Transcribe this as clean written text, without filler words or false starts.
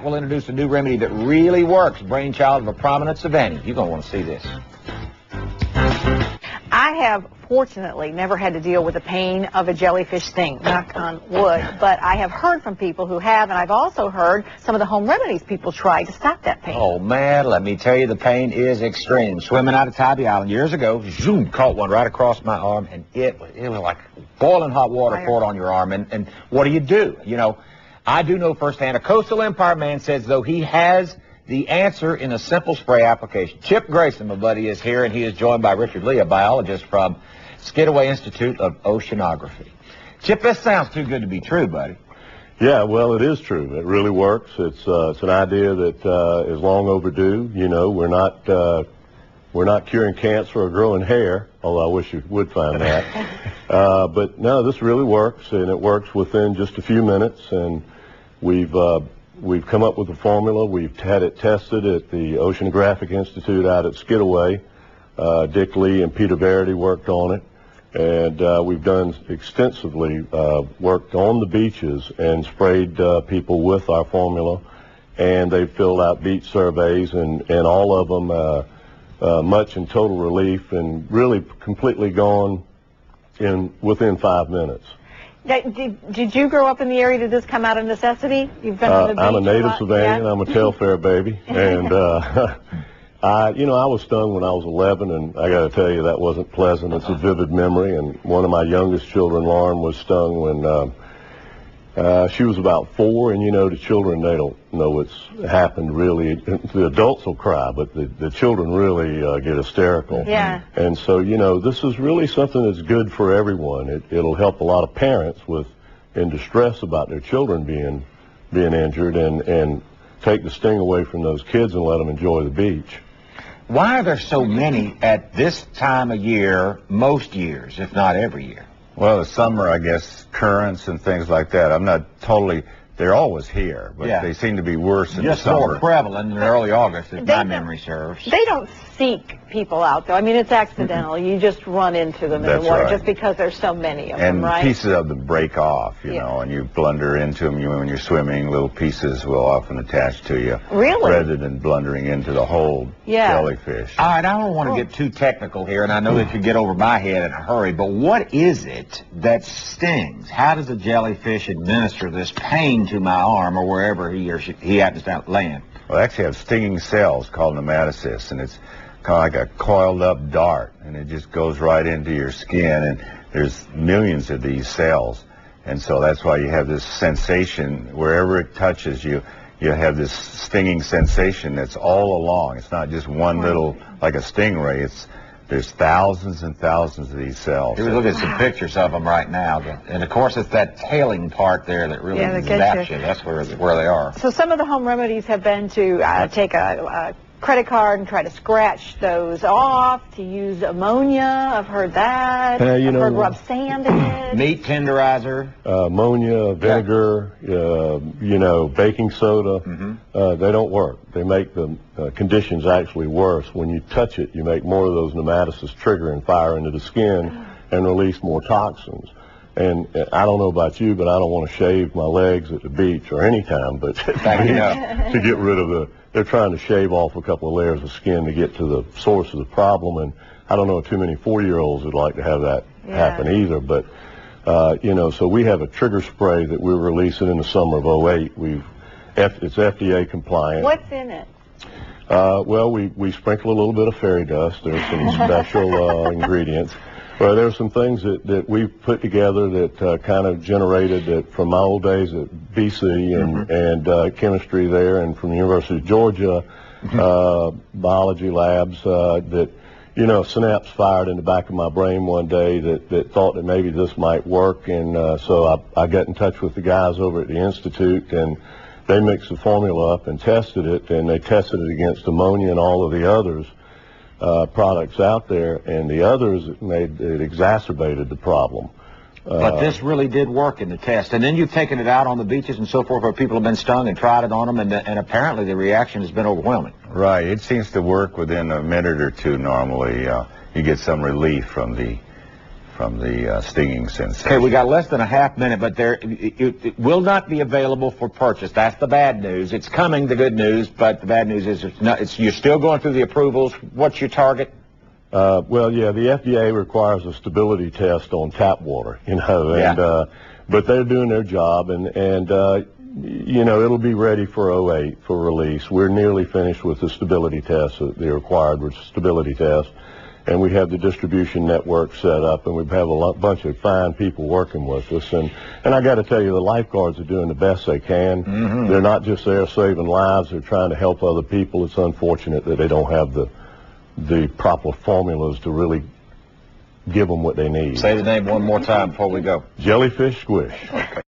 We'll introduce a new remedy that really works, brainchild of a prominent Savannah. You're going to want to see this. I have, fortunately, never had to deal with the pain of a jellyfish sting, knock on wood, but I have heard from people who have, and I've also heard some of the home remedies people try to stop that pain. Oh, man, let me tell you, the pain is extreme. Swimming out of Tybee Island years ago, zoom, caught one right across my arm, and it was like boiling hot water poured on your arm. And what do? You know, I do know firsthand, a Coastal Empire man says, though, he has the answer in a simple spray application. Chip Grayson, my buddy, is here, and he is joined by Richard Lee, a biologist from Skidaway Institute of Oceanography. Chip, this sounds too good to be true, buddy. Yeah, well, it is true. It really works. It's an idea that is long overdue. You know, we're not curing cancer or growing hair, although I wish you would find that. But no, this really works, and it works within just a few minutes. And we've come up with a formula. We've had it tested at the Oceanographic Institute out at Skidaway. Dick Lee and Peter Verity worked on it. And we've done extensively worked on the beaches and sprayed people with our formula. And they've filled out beach surveys, and all of them much in total relief and really completely gone within 5 minutes. Did you grow up in the area? Did this come out of necessity? You've been on the beach I'm a native Yeah? Savannah. I'm a Telfair baby. And, you know, I was stung when I was 11, and I got to tell you, that wasn't pleasant. It's a vivid memory. And one of my youngest children, Lauren, was stung when she was about 4. And, you know, the children, they don't know what's happened, really. The adults will cry, but the children really get hysterical. Yeah. And so, you know, this is really something that's good for everyone. It'll help a lot of parents in distress about their children being injured, and take the sting away from those kids and let them enjoy the beach. Why are there so many at this time of year, most years, if not every year? Well, the summer, I guess, currents and things like that. I'm not totally, they're always here, but they seem to be worse in the summer. Just more prevalent in early August, if my memory serves. They don't seek people out, though. I mean, it's accidental. You just run into them in the water just because there's so many of them, right? And pieces of them break off, you know, and you blunder into them. When you're swimming, little pieces will often attach to you. Really? Rather than blundering into the whole jellyfish. All right, I don't want to get too technical here, and I know that you get over my head in a hurry, but what is it that stings? How does a jellyfish administer this pain to my arm or wherever he happens to land? Well, they actually have stinging cells called nematocysts, and it's kind of like a coiled up dart, and it just goes right into your skin, and there's millions of these cells, and so that's why you have this sensation wherever it touches you. You have this stinging sensation that's all along. It's not just one little, like a stingray. There's thousands and thousands of these cells. Here, look at some pictures of them right now, and of course it's that tailing part there that really zaps you. That's where they are. So some of the home remedies have been to take a credit card and try to scratch those off, to use ammonia. I've heard that. I've heard rub sand in it. Meat tenderizer. Ammonia, vinegar, you know, baking soda. They don't work. They make the conditions actually worse. When you touch it, you make more of those nematocysts trigger and fire into the skin and release more toxins. And I don't know about you, but I don't want to shave my legs at the beach or any time, but to get rid of they're trying to shave off a couple of layers of skin to get to the source of the problem. And I don't know too many 4-year-olds would like to have that happen either. But, you know, so we have a trigger spray that we're releasing in the summer of '08. It's FDA compliant. What's in it? Well, we sprinkle a little bit of fairy dust. There's some special ingredients. Well, there's some things that we've put together that kind of generated that from my old days at BC and chemistry there, and from the University of Georgia biology labs that, you know, synapse fired in the back of my brain one day that thought that maybe this might work. And so I got in touch with the guys over at the Institute, and they mixed the formula up and tested it, and they tested it against ammonia and all of the others. Products out there, and the others it exacerbated the problem. But this really did work in the test. And then you've taken it out on the beaches and so forth where people have been stung and tried it on them, and apparently the reaction has been overwhelming. Right. It seems to work within a minute or two normally. You get some relief from from the stinging sensation. Okay, we got less than a half minute, but it will not be available for purchase. That's the bad news. It's coming, the good news, but the bad news is you're still going through the approvals. What's your target? Well, yeah, the FDA requires a stability test on tap water, you know, and but they're doing their job, and you know, it'll be ready for 2008 for release. We're nearly finished with the stability test, the required stability test, and we have the distribution network set up, and we have a bunch of fine people working with us. And I got to tell you, the lifeguards are doing the best they can. Mm-hmm. They're not just there saving lives; they're trying to help other people. It's unfortunate that they don't have the proper formulas to really give them what they need. Say the name one more time before we go. Jellyfish Squish. Okay.